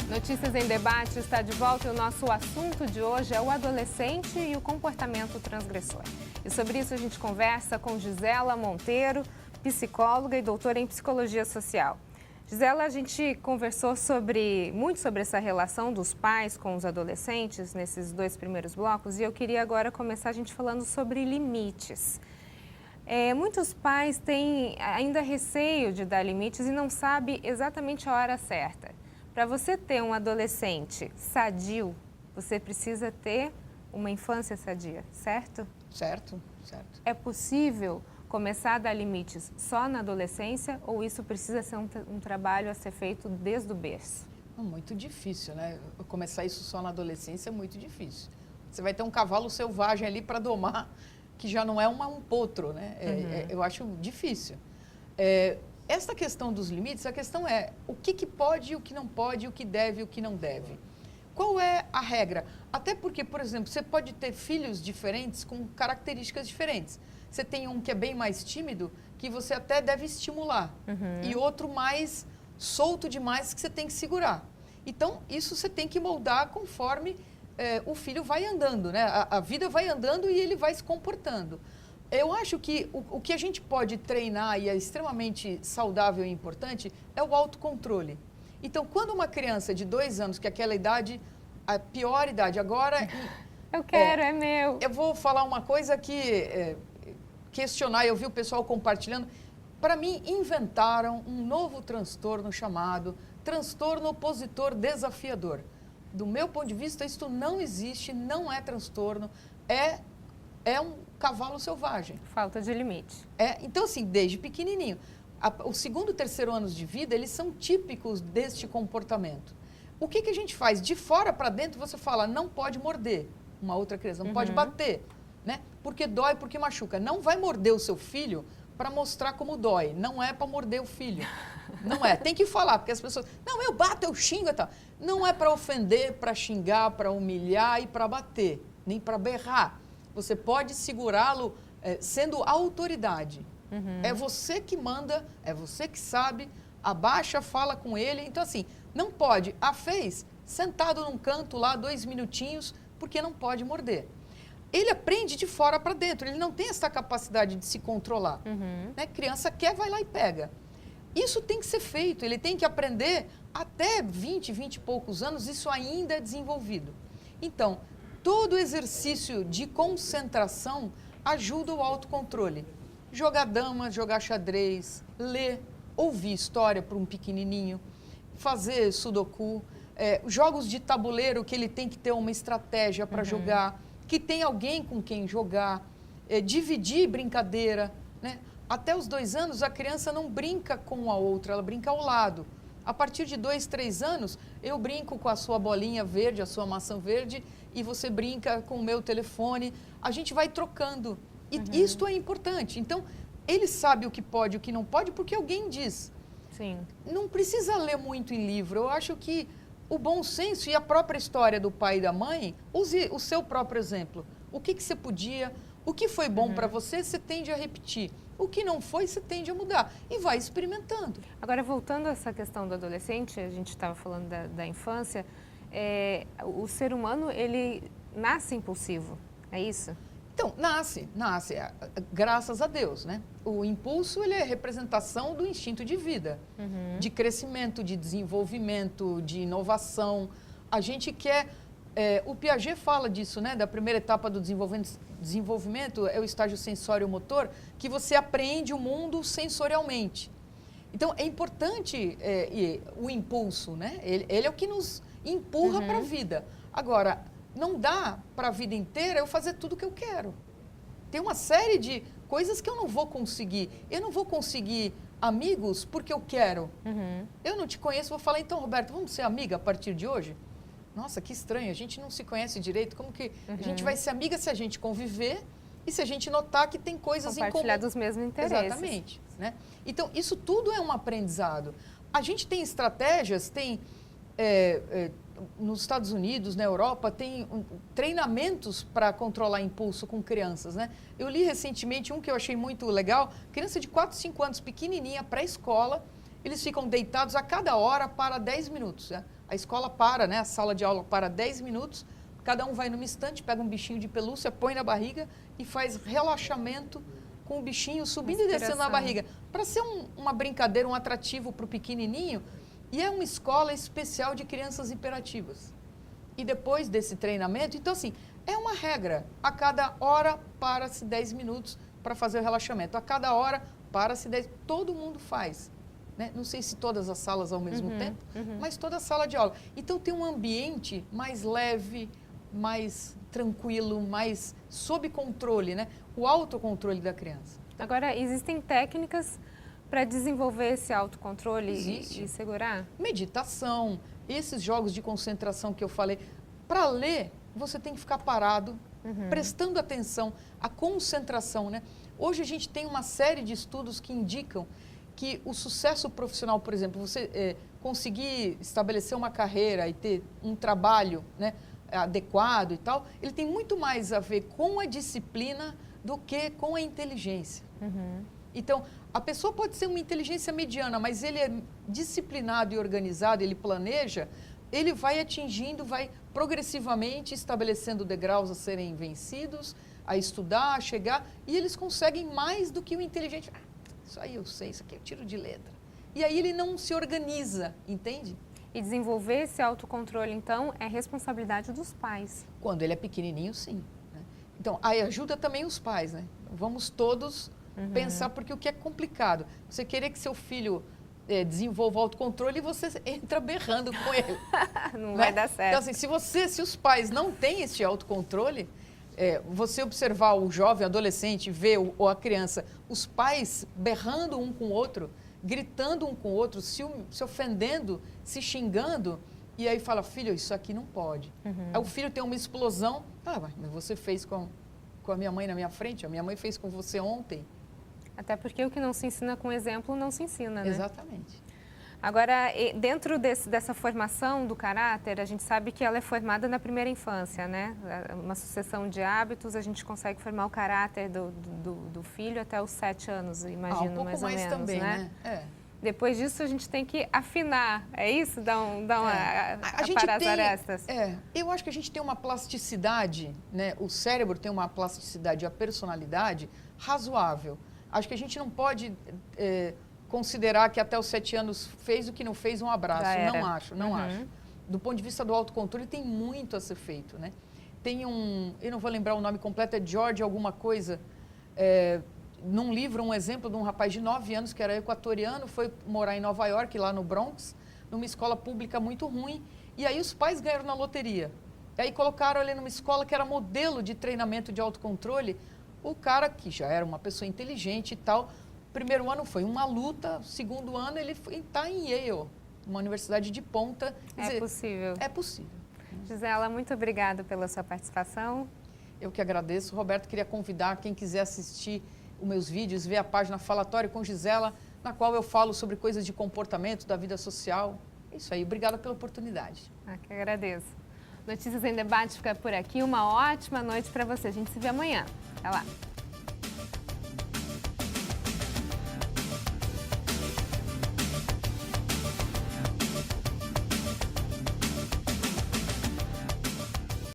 Notícias em Debate está de volta e o nosso assunto de hoje é o adolescente e o comportamento transgressor. E sobre isso a gente conversa com Gisela Monteiro, psicóloga e doutora em psicologia social. Gisela, a gente conversou muito sobre essa relação dos pais com os adolescentes nesses dois primeiros blocos e eu queria agora começar a gente falando sobre limites. Muitos pais têm ainda receio de dar limites e não sabem exatamente a hora certa. Para você ter um adolescente sadio, você precisa ter uma infância sadia, certo? Certo. É possível começar a dar limites só na adolescência ou isso precisa ser um trabalho a ser feito desde o berço? Muito difícil, né? Começar isso só na adolescência é muito difícil. Você vai ter um cavalo selvagem ali para domar, que já não é um potro, né? Eu acho difícil. Esta questão dos limites, a questão é o que pode, o que não pode, o que deve, o que não deve. Qual é a regra? Até porque, por exemplo, você pode ter filhos diferentes com características diferentes. Você tem um que é bem mais tímido, que você até deve estimular. E outro mais solto demais, que você tem que segurar. Então, isso você tem que moldar conforme o filho vai andando, né? A vida vai andando e ele vai se comportando. Eu acho que o que a gente pode treinar e é extremamente saudável e importante é o autocontrole. Então, quando uma criança de 2 anos, que é aquela idade, a pior idade, agora... Eu quero, é meu. Eu vou falar uma coisa que... questionar, eu vi o pessoal compartilhando. Para mim, inventaram um novo transtorno chamado transtorno opositor desafiador. Do meu ponto de vista, isso não existe, não é transtorno, é um cavalo selvagem. Falta de limite. Então, assim, desde pequenininho. O segundo e terceiro anos de vida, eles são típicos deste comportamento. O que a gente faz? De fora para dentro, você fala, não pode morder uma outra criança, não pode bater, né? Porque dói, porque machuca. Não vai morder o seu filho para mostrar como dói. Não é para morder o filho. Não é. Tem que falar, porque as pessoas... Não, eu bato, eu xingo e tal. Não é para ofender, para xingar, para humilhar e para bater, nem para berrar. Você pode segurá-lo sendo autoridade. É você que manda, é você que sabe, abaixa, fala com ele. Então, assim, não pode. Fez sentado num canto lá 2 minutinhos, porque não pode morder. Ele aprende de fora para dentro, ele não tem essa capacidade de se controlar. Né? Criança quer, vai lá e pega. Isso tem que ser feito, ele tem que aprender até 20 e poucos anos, isso ainda é desenvolvido. Então, todo exercício de concentração ajuda o autocontrole. Jogar dama, jogar xadrez, ler, ouvir história para um pequenininho, fazer sudoku, jogos de tabuleiro que ele tem que ter uma estratégia para jogar, que tem alguém com quem jogar, dividir brincadeira, né? Até os 2 anos, a criança não brinca com a outra, ela brinca ao lado. A partir de 2, 3 anos, eu brinco com a sua bolinha verde, a sua maçã verde, e você brinca com o meu telefone. A gente vai trocando. E isto é importante. Então, ele sabe o que pode e o que não pode, porque alguém diz. Sim. Não precisa ler muito em livro. Eu acho que o bom senso e a própria história do pai e da mãe, use o seu próprio exemplo. O que você podia, o que foi bom para você, você tende a repetir. O que não foi, você tende a mudar. E vai experimentando. Agora, voltando a essa questão do adolescente, a gente estava falando da infância, o ser humano, ele nasce impulsivo, é isso? Então, nasce, graças a Deus, né? O impulso, ele é representação do instinto de vida, de crescimento, de desenvolvimento, de inovação. A gente quer... o Piaget fala disso, né? Da primeira etapa do desenvolvimento é o estágio sensório-motor, que você apreende o mundo sensorialmente. Então, é importante o impulso, né? Ele é o que nos empurra para a vida. Agora, não dá para a vida inteira eu fazer tudo o que eu quero. Tem uma série de coisas que eu não vou conseguir. Eu não vou conseguir amigos porque eu quero. Eu não te conheço, vou falar, então, Roberto, vamos ser amiga a partir de hoje? Nossa, que estranho, a gente não se conhece direito. Como que a gente vai ser amiga se a gente conviver e se a gente notar que tem coisas em comum? Compartilhar dos mesmos interesses. Exatamente. Né? Então, isso tudo é um aprendizado. A gente tem estratégias, nos Estados Unidos, na Europa, tem treinamentos para controlar impulso com crianças, né? Eu li recentemente um que eu achei muito legal, criança de 4, 5 anos, pequenininha, pré-escola, eles ficam deitados a cada hora para 10 minutos. Né? A escola para, né? A sala de aula para 10 minutos, cada um vai numa estante, pega um bichinho de pelúcia, põe na barriga e faz relaxamento com o bichinho subindo e descendo na barriga. Para ser uma brincadeira, um atrativo para o pequenininho, e é uma escola especial de crianças hiperativas. E depois desse treinamento, então assim, é uma regra, a cada hora para-se 10 minutos para fazer o relaxamento, a cada hora para-se 10, todo mundo faz. Né? Não sei se todas as salas ao mesmo tempo, mas toda a sala de aula. Então tem um ambiente mais leve, mais tranquilo, mais sob controle, né? O autocontrole da criança. Agora, existem técnicas para desenvolver esse autocontrole e segurar? Meditação, esses jogos de concentração que eu falei. Para ler, você tem que ficar parado, prestando atenção, a concentração, né? Hoje a gente tem uma série de estudos que indicam que o sucesso profissional, por exemplo, você conseguir estabelecer uma carreira e ter um trabalho, né, adequado e tal, ele tem muito mais a ver com a disciplina do que com a inteligência. Então, a pessoa pode ser uma inteligência mediana, mas ele é disciplinado e organizado, ele planeja, ele vai atingindo, vai progressivamente estabelecendo degraus a serem vencidos, a estudar, a chegar, e eles conseguem mais do que o inteligente. Isso aí eu sei, isso aqui eu tiro de letra. E aí ele não se organiza, entende? E desenvolver esse autocontrole, então, é responsabilidade dos pais. Quando ele é pequenininho, sim. Né? Então, aí ajuda também os pais, né? Vamos todos pensar, porque o que é complicado? Você querer que seu filho desenvolva autocontrole e você entra berrando com ele. Não né? vai dar certo. Então, assim, se os pais não têm esse autocontrole, você observar o jovem, adolescente, ver ou a criança, os pais berrando um com o outro, gritando um com o outro, se ofendendo, se xingando, e aí fala, filho, isso aqui não pode. Aí o filho tem uma explosão, mas você fez com a minha mãe na minha frente, a minha mãe fez com você ontem. Até porque o que não se ensina com exemplo não se ensina, né? Exatamente. Agora, dentro dessa formação do caráter, a gente sabe que ela é formada na primeira infância, né? Uma sucessão de hábitos, a gente consegue formar o caráter do filho até os 7 anos, imagino, um pouco mais ou menos, também, né? É. Depois disso, a gente tem que afinar, é isso? Dar uma para as arestas? Eu acho que a gente tem uma plasticidade, né? O cérebro tem uma plasticidade, a personalidade razoável. Acho que a gente não pode considerar que até os 7 anos fez o que não fez, um abraço. Não acho. Do ponto de vista do autocontrole, tem muito a ser feito, né? Tem eu não vou lembrar o nome completo, é George alguma coisa, num livro, um exemplo de um rapaz de 9 anos, que era equatoriano, foi morar em Nova York, lá no Bronx, numa escola pública muito ruim, e aí os pais ganharam na loteria. E aí colocaram ele numa escola que era modelo de treinamento de autocontrole. O cara, que já era uma pessoa inteligente e tal, primeiro ano foi uma luta, segundo ano ele está em Yale, uma universidade de ponta. Possível. É possível. Gisela, muito obrigada pela sua participação. Eu que agradeço. Roberto, queria convidar quem quiser assistir os meus vídeos, ver a página Falatório com Gisela, na qual eu falo sobre coisas de comportamento, da vida social. É isso aí. Obrigada pela oportunidade. Que agradeço. Notícias em Debate fica por aqui. Uma ótima noite para você. A gente se vê amanhã. Até lá.